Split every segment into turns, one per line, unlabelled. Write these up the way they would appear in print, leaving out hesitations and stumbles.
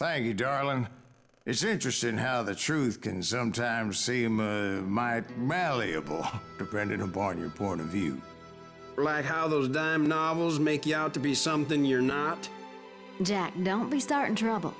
Thank you, darling. It's interesting how the truth can sometimes seem might malleable, depending upon your point of view.
Like how those dime novels make you out to be something you're not?
Jack, don't be starting trouble.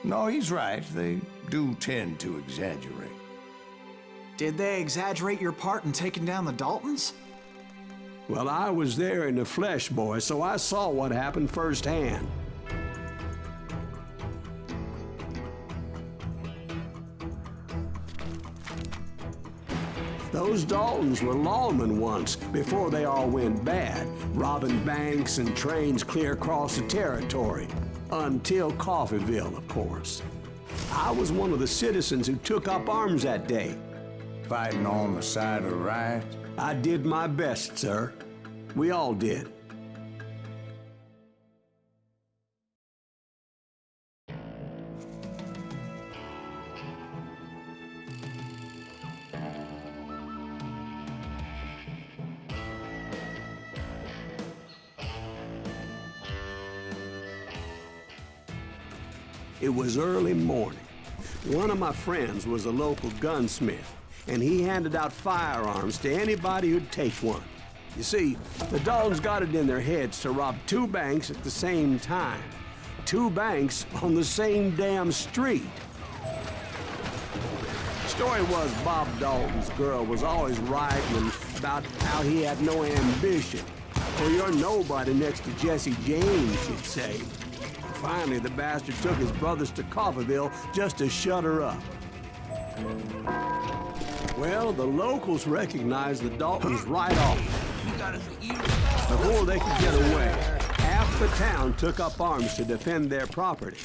No, he's right. They do tend to exaggerate.
Did they exaggerate your part in taking down the Daltons?
Well, I was there in the flesh, boy, so I saw what happened firsthand. Those Daltons were lawmen once, before they all went bad, robbing banks and trains clear across the territory. Until Coffeeville, of course. I was one of the citizens who took up arms that day.
Fighting on the side of the right?
I did my best, sir. We all did. It was early morning. One of my friends was a local gunsmith, and he handed out firearms to anybody who'd take one. You see, the Daltons got it in their heads to rob 2 banks at the same time. 2 banks on the same damn street. Story was Bob Dalton's girl was always writing about how he had no ambition. Well, you're nobody next to Jesse James, she'd say. Finally, the bastard took his brothers to Coffeeville just to shut her up. Well, the locals recognized the Daltons right off. Before they could get away, half the town took up arms to defend their property.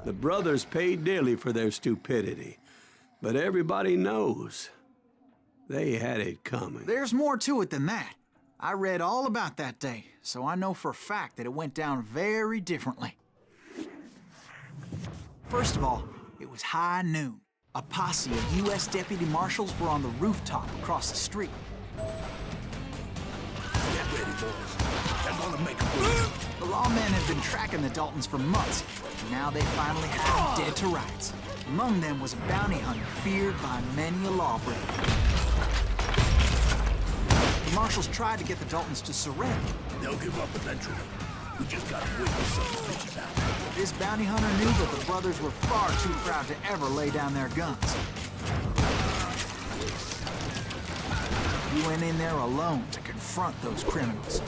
The brothers paid dearly for their stupidity, but everybody knows they had it coming.
There's more to it than that. I read all about that day, so I know for a fact that it went down very differently. First of all, it was high noon. A posse of U.S. deputy marshals were on the rooftop across the street.
Get ready, boys. They're gonna make a move.
The lawmen had been tracking the Daltons for months, and now they finally had them dead to rights. Among them was a bounty hunter feared by many a lawbreaker. The marshals tried to get the Daltons to surrender.
They'll give up eventually. We just gotta wait till some bitches out.
This bounty hunter knew that the brothers were far too proud to ever lay down their guns. He went in there alone to confront those criminals.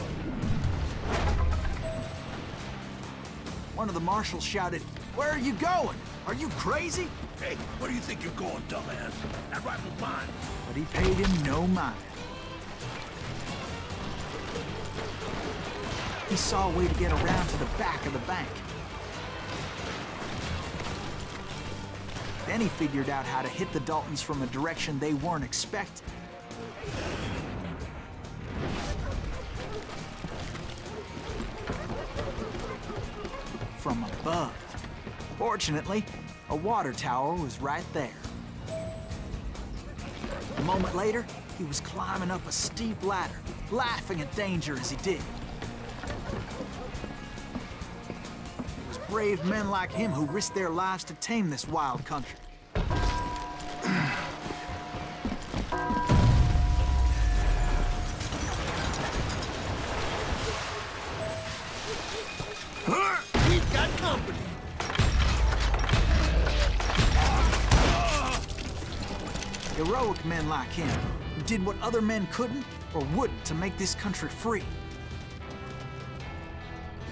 One of the marshals shouted, "Where are you going? Are you crazy?"
Hey, where do you think you're going, dumbass? That rifle's mine.
But he paid him no mind. He saw a way to get around to the back of the bank. Then he figured out how to hit the Daltons from a direction they weren't expecting. From above. Fortunately, a water tower was right there. A moment later, he was climbing up a steep ladder, laughing at danger as he did. It was brave men like him who risked their lives to tame this wild country.
We've got company.
Heroic men like him, who did what other men couldn't or wouldn't to make this country free.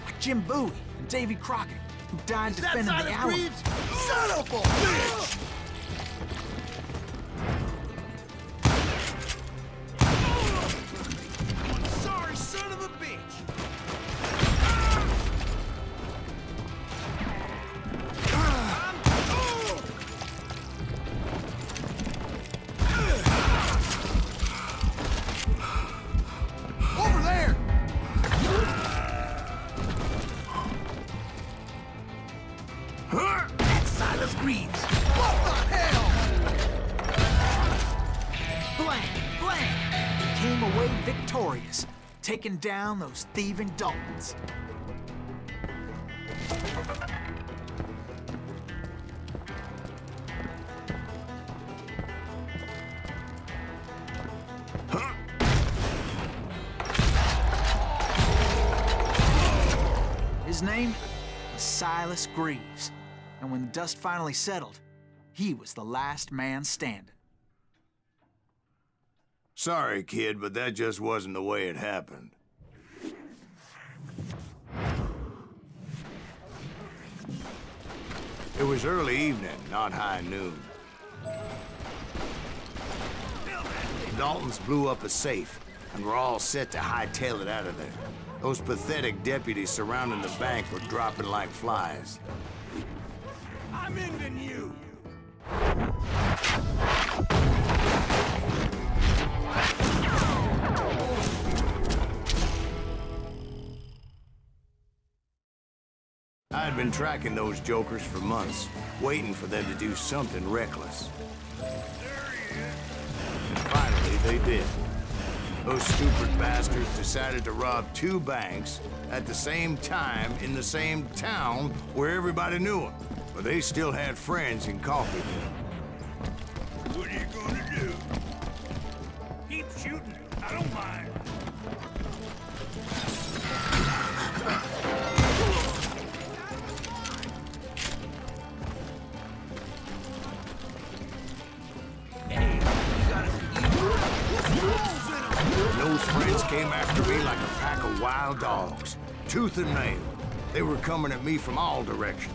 Like Jim Bowie and Davy Crockett, who died defending the Alamo.
Son of a bitch! Sorry, son of a bitch! That's Silas Greaves. What the hell?
Blam! He came away victorious, taking down those thieving Daltons. His name was Silas Greaves, and when the dust finally settled, he was the last man standing.
Sorry, kid, but that just wasn't the way it happened. It was early evening, not high noon. The Daltons blew up a safe, and were all set to hightail it out of there. Those pathetic deputies surrounding the bank were dropping like flies.
I'm ending you.
I had been tracking those jokers for months, waiting for them to do something reckless. And finally, they did. Those stupid bastards decided to rob 2 banks at the same time in the same town where everybody knew them. But they still had friends in Coffeeville.
What are you gonna do? Keep shooting. I don't mind. Hey, you gotta
Those friends came after me like a pack of wild dogs, tooth and nail. They were coming at me from all directions.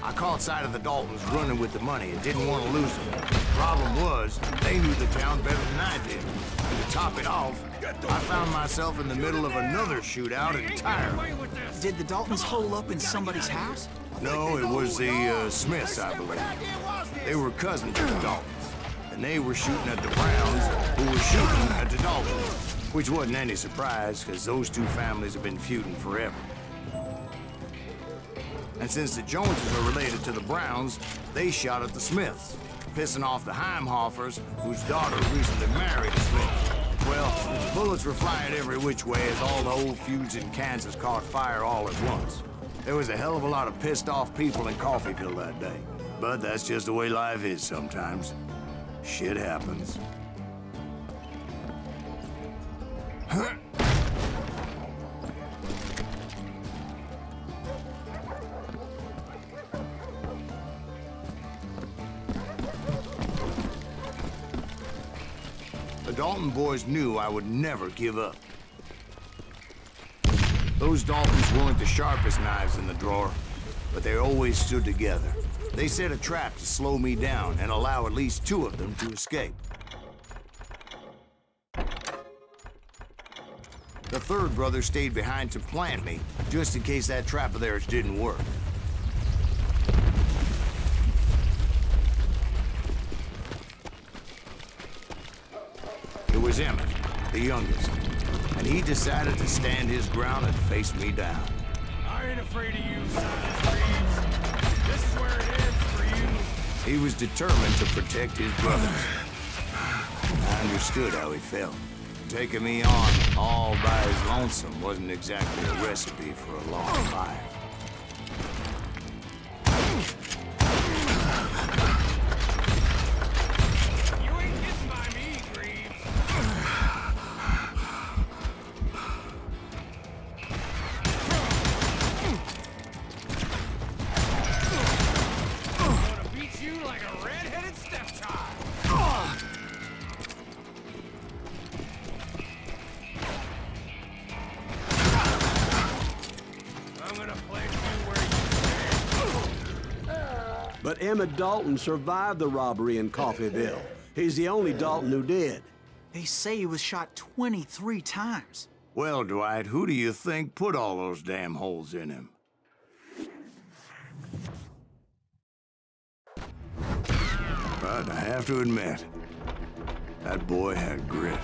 I caught sight of the Daltons running with the money and didn't want to lose them. Problem was, they knew the town better than I did. And to top it off, I found myself in the middle of another shootout entirely.
Did the Daltons hole up in somebody's house?
No, it was the Smiths, I believe. They were cousins of the Daltons. And they were shooting at the Browns, who were shooting at the Daltons. Which wasn't any surprise, because those 2 families have been feuding forever. And since the Joneses are related to the Browns, they shot at the Smiths, pissing off the Heimhoffers, whose daughter recently married a Smith. Well, bullets were flying every which way as all the old feuds in Kansas caught fire all at once. There was a hell of a lot of pissed off people in Coffeeville that day. But that's just the way life is sometimes. Shit happens. The Dalton boys knew I would never give up. Those Daltons weren't the sharpest knives in the drawer, but they always stood together. They set a trap to slow me down and allow at least 2 of them to escape. The 3rd brother stayed behind to plant me, just in case that trap of theirs didn't work. It was Emmett, the youngest, and he decided to stand his ground and face me down.
I ain't afraid of you, Silas Greaves. This is where it ends for you.
He was determined to protect his brothers. I understood how he felt. Taking me on all by his lonesome wasn't exactly a recipe for a long life.
You ain't getting by me, Greaves. I'm gonna beat you like a red-headed stepchild. I'm gonna place you where you stand.
But Emmett Dalton survived the robbery in Coffeeville. He's the only Dalton who did.
They say he was shot 23 times.
Well, Dwight, who do you think put all those damn holes in him? But I have to admit, that boy had grit.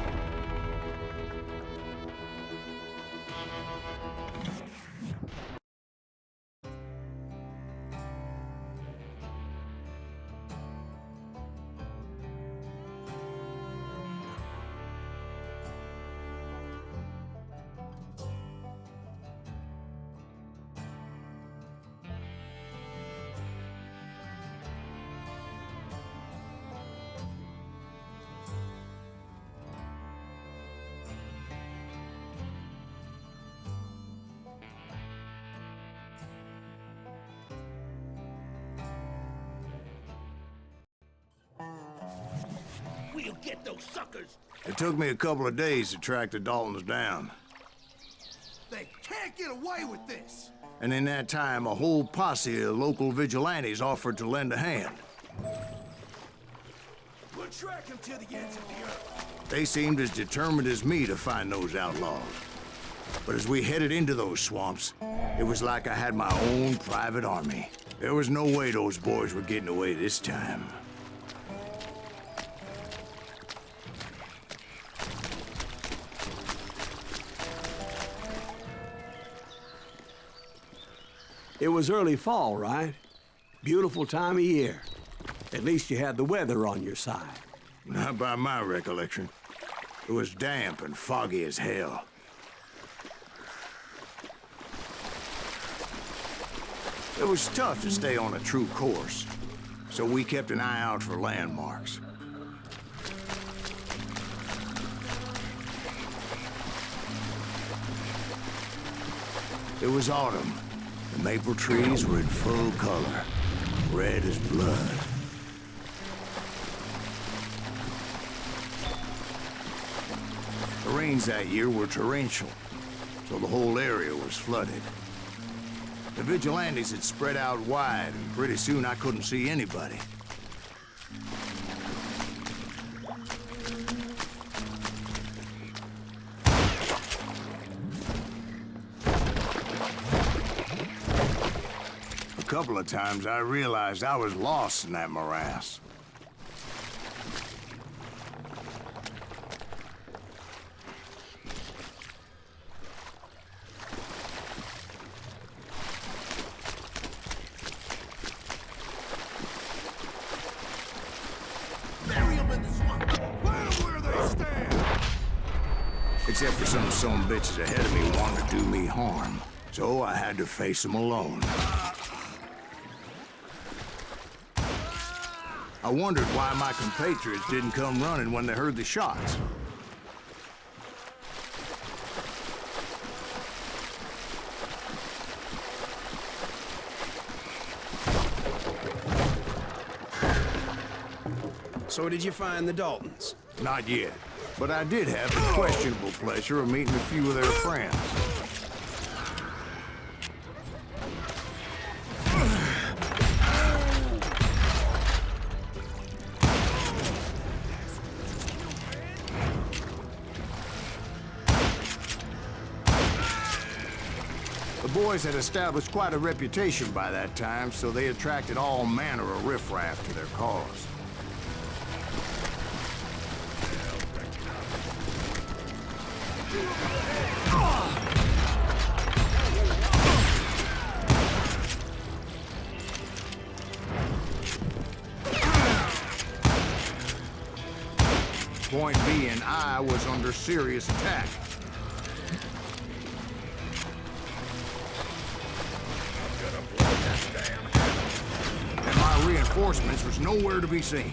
get those suckers.
It took me a couple of days to track the Daltons down.
They can't get away with this.
And in that time, a whole posse of local vigilantes offered to lend a hand.
We'll track them to the ends of the earth.
They seemed as determined as me to find those outlaws. But as we headed into those swamps, it was like I had my own private army. There was no way those boys were getting away this time.
It was early fall, right? Beautiful time of year. At least you had the weather on your side.
Not by my recollection. It was damp and foggy as hell. It was tough to stay on a true course, so we kept an eye out for landmarks. It was autumn. The maple trees were in full color, red as blood. The rains that year were torrential, so the whole area was flooded. The vigilantes had spread out wide, and pretty soon I couldn't see anybody. A couple of times I realized I was lost in that morass. Except for some bitches ahead of me wanting to do me harm. So I had to face them alone. I wondered why my compatriots didn't come running when they heard the shots.
So did you find the Daltons?
Not yet. But I did have the questionable pleasure of meeting a few of their friends. The boys had established quite a reputation by that time, so they attracted all manner of riffraff to their cause. Point being, I was under serious attack. And my reinforcements was nowhere to be seen.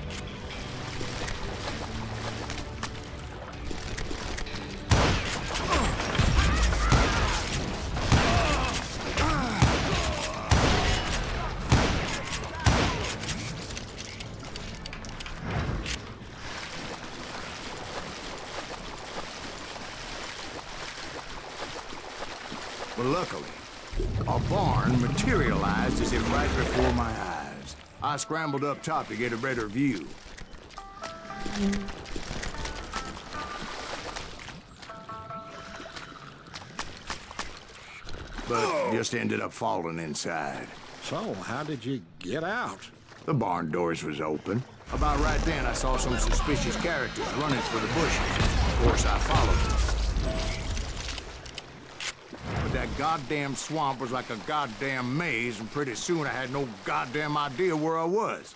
But luckily, a barn materialized as if right before my eyes. I scrambled up top to get a better view. But just ended up falling inside.
So, how did you get out?
The barn doors was open. About right then, I saw some suspicious characters running for the bushes. Of course, I followed them. But that goddamn swamp was like a goddamn maze, and pretty soon I had no goddamn idea where I was.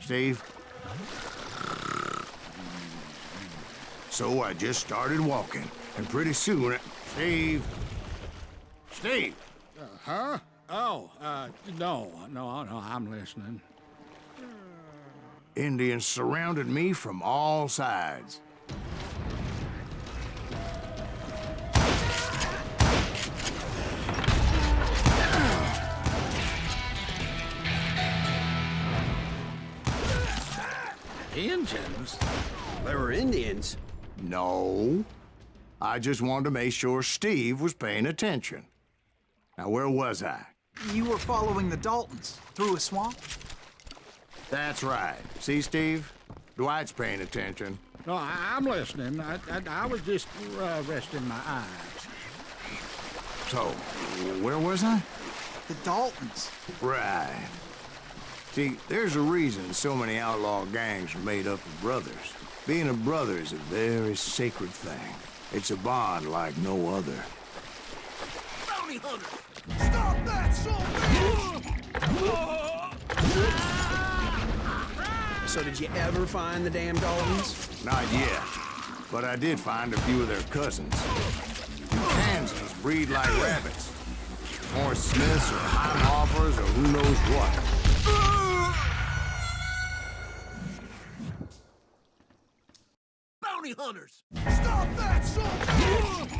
Steve? So I just started walking, and pretty soon, Steve? Steve!
Huh? Oh, no, I'm listening.
Indians surrounded me from all sides.
Indians?
They were Indians.
No. I just wanted to make sure Steve was paying attention. Now, where was I?
You were following the Daltons through a swamp?
That's right. See, Steve? Dwight's paying attention.
No, I'm listening. I was just resting my eyes.
So, where was I?
The Daltons.
Right. See, there's a reason so many outlaw gangs are made up of brothers. Being a brother is a very sacred thing. It's a bond like no other.
Bounty hunter! Stop that, son
So did you ever find the damn Daltons?
Not yet, but I did find a few of their cousins. Kansans breed like rabbits. More Smiths or Heimhoffers or who knows what.
Bounty hunters! Stop that, son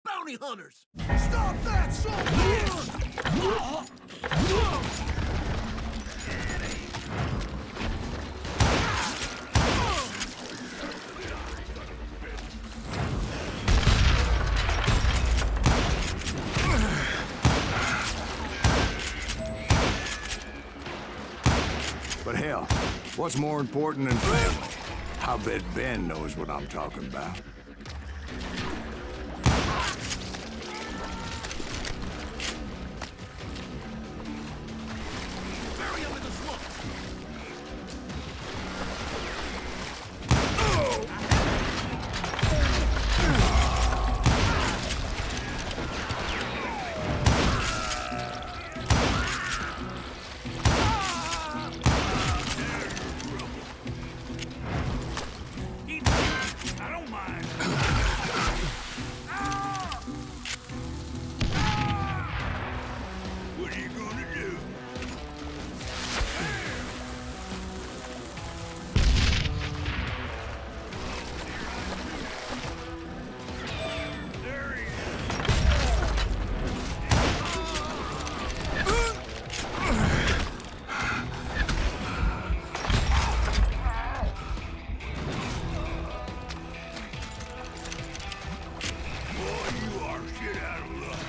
Bounty hunters! Stop that, son
But hell, what's more important than family? I bet Ben knows what I'm talking about.
Bury him in the swamp! I don't mind. What are you gonna do? There he is. Boy, you are shit out of luck.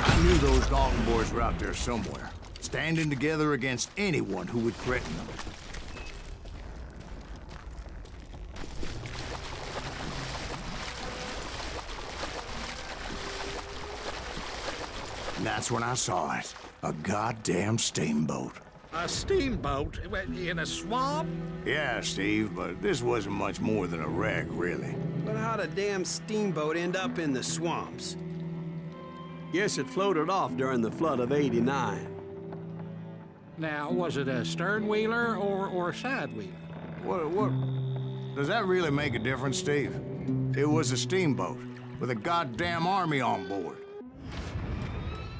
I knew those Dalton boys were out there somewhere, standing together against anyone who would threaten them. And that's when I saw it. A goddamn steamboat.
A steamboat in a swamp?
Yeah, Steve, but this wasn't much more than a wreck, really.
But how'd a damn steamboat end up in the swamps?
Guess it floated off during the flood of '89.
Now, was it a stern wheeler or a side wheeler?
What? Does that really make a difference, Steve? It was a steamboat. with a goddamn army on board.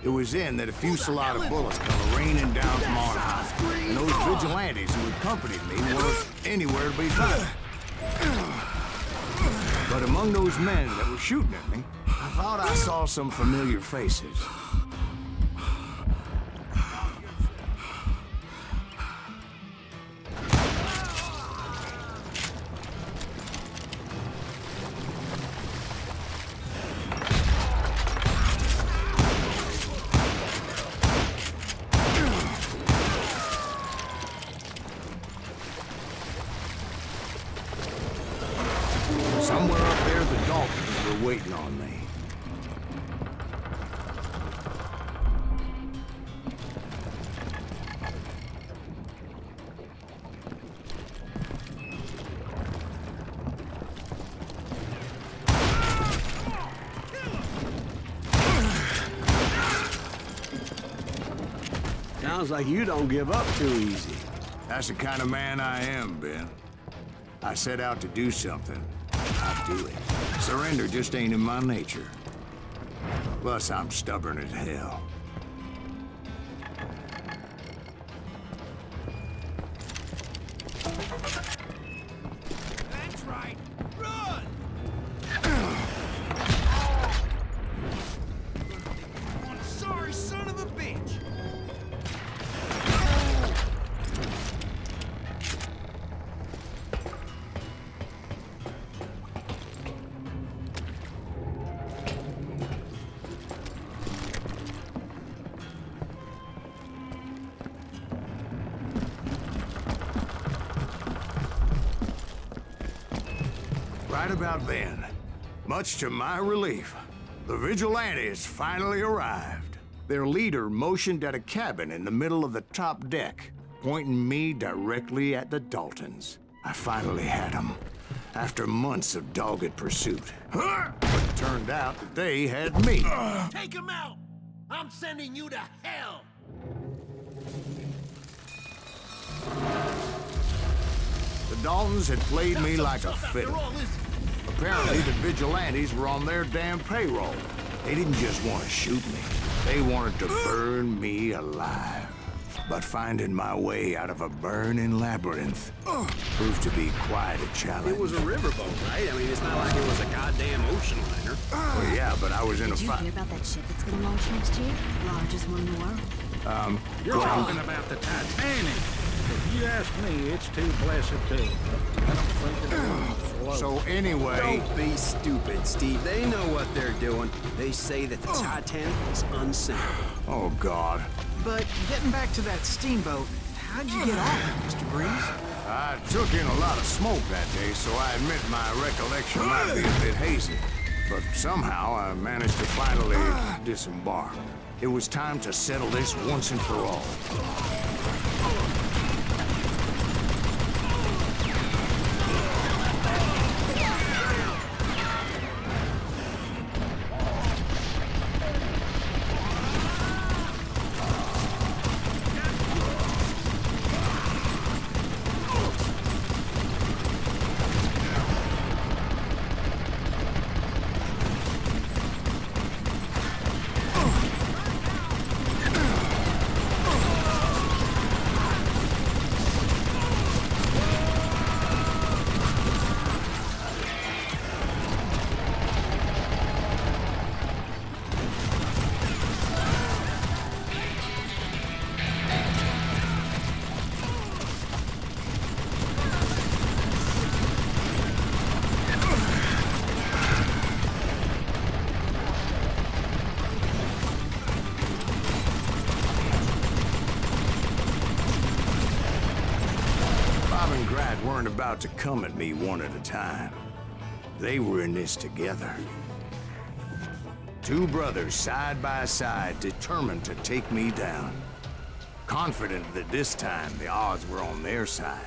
It was then that a fusillade of bullets come raining down from on high, and those vigilantes who accompanied me weren't anywhere to be found. But among those men that were shooting at me, I thought I saw some familiar faces. Somewhere up there, the Daltons were waiting on me.
Sounds like you don't give up too easy.
That's the kind of man I am, Ben. I set out to do something. I do it. Surrender just ain't in my nature. Plus, I'm stubborn as hell.
That's right. Run! One sorry son of a bitch.
Right about then, much to my relief, the vigilantes finally arrived. Their leader motioned at a cabin in the middle of the top deck, pointing me directly at the Daltons. I finally had them, after months of dogged pursuit. But it turned out that they had me.
Take him out! I'm sending you to hell!
The Daltons had played me like a fiddle. Apparently, the vigilantes were on their damn payroll. They didn't just want to shoot me. They wanted to burn me alive. But finding my way out of a burning labyrinth proved to be quite a challenge.
It was a riverboat, right? I mean, it's not like it was a goddamn ocean liner.
Well, yeah, but I was in a
Did you
fight.
hear about that ship that's gonna launch next year? Largest one in the world.
You're talking about the Titanic. If you ask me, it's too blessed to. I don't think it'll float.
So anyway,
Don't be stupid, Steve. They know what they're doing. They say that the Titanic is unsinkable.
oh God,
But getting back to that steamboat, how'd you get off it, Mr. Breeze?
I took in a lot of smoke that day, so I admit my recollection might be a bit hazy. But somehow I managed to finally disembark. It was time to settle this once and for all. Weren't about to come at me one at a time. They were in this together. Two brothers side by side, determined to take me down. Confident that this time the odds were on their side.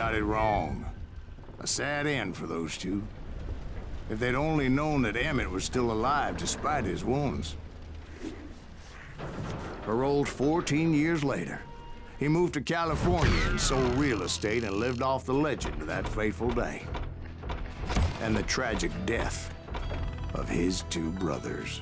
got it wrong. A sad end for those two. If they'd only known that Emmett was still alive despite his wounds. Paroled 14 years later, he moved to California and sold real estate and lived off the legend of that fateful day. And the tragic death of his two brothers.